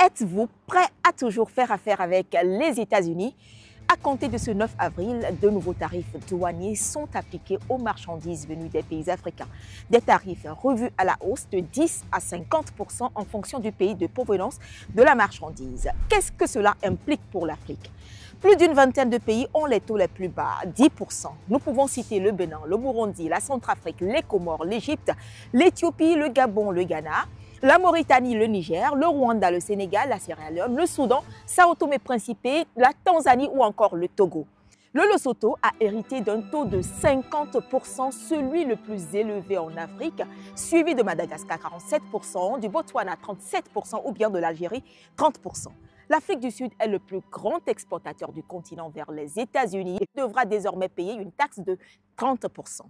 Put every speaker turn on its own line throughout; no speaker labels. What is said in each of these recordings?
Êtes-vous prêt à toujours faire affaire avec les États-Unis? À compter de ce 9 avril, de nouveaux tarifs douaniers sont appliqués aux marchandises venues des pays africains. Des tarifs revus à la hausse de 10 à 50% en fonction du pays de provenance de la marchandise. Qu'est-ce que cela implique pour l'Afrique? Plus d'une vingtaine de pays ont les taux les plus bas, 10%. Nous pouvons citer le Bénin, le Burundi, la Centrafrique, les Comores, l'Égypte, l'Éthiopie, le Gabon, le Ghana, la Mauritanie, le Niger, le Rwanda, le Sénégal, la Sierra Leone, le Soudan, Sao Tomé et Principe, la Tanzanie ou encore le Togo. Le Lesotho a hérité d'un taux de 50%, celui le plus élevé en Afrique, suivi de Madagascar 47%, du Botswana 37% ou bien de l'Algérie 30%. L'Afrique du Sud est le plus grand exportateur du continent vers les États-Unis et devra désormais payer une taxe de 30%.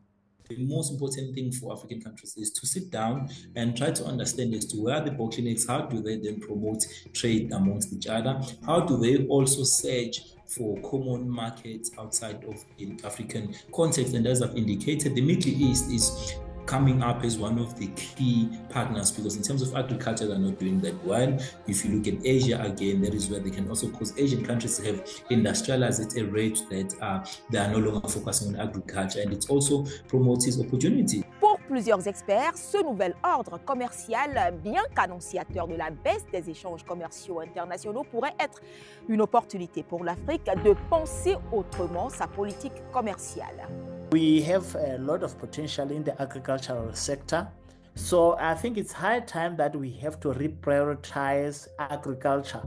The most important thing for African countries is to sit down and try to understand as to where the bottlenecks, how do they then promote trade amongst each other, how do they also search for common markets outside of the African context. And as I've indicated, the Middle East is coming up as one of the key partners, because in terms of agriculture, they're not doing that well. If you look at Asia again, that is where they can also cause Asian countries to have industrialized at a rate that they are no longer focusing on agriculture, and it also promotes opportunities.
Pour plusieurs experts, ce nouvel ordre commercial, bien qu'annonciateur de la baisse des échanges commerciaux internationaux, pourrait être une opportunité pour l'Afrique de penser autrement sa politique commerciale.
We have a lot of potential in the agricultural sector. So I think it's high time that we have to reprioritize agriculture,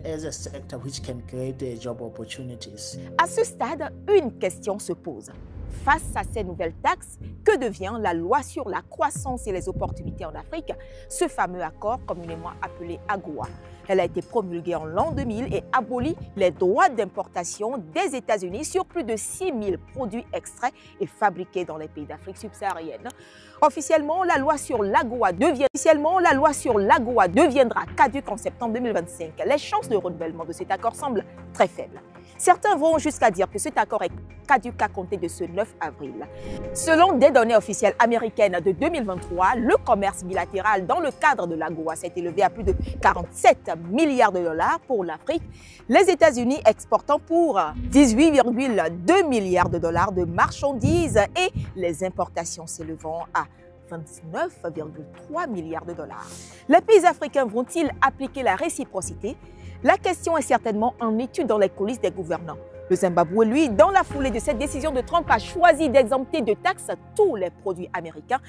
as a sector which can create job opportunities.
À ce stade, une question se pose. Face à ces nouvelles taxes, que devient la loi sur la croissance et les opportunités en Afrique, ce fameux accord communément appelé AGOA? Elle a été promulguée en l'an 2000 et abolit les droits d'importation des États-Unis sur plus de 6000 produits extraits et fabriqués dans les pays d'Afrique subsaharienne. Officiellement, la loi sur l'AGOA deviendra caduque en septembre 2025. Les chances de renouvellement de cet accord semblent très faibles. Certains vont jusqu'à dire que cet accord est caduque à compter de ce 9 avril. Selon des données officielles américaines de 2023, le commerce bilatéral dans le cadre de l'AGOA s'est élevé à plus de 47 milliards de dollars pour l'Afrique, les États-Unis exportant pour 18,2 milliards de dollars de marchandises et les importations s'élevant à 29,3 milliards de dollars. Les pays africains vont-ils appliquer la réciprocité? La question est certainement en étude dans les coulisses des gouvernants. Le Zimbabwe, lui, dans la foulée de cette décision de Trump, a choisi d'exempter de taxes tous les produits américains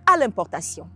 à l'importation.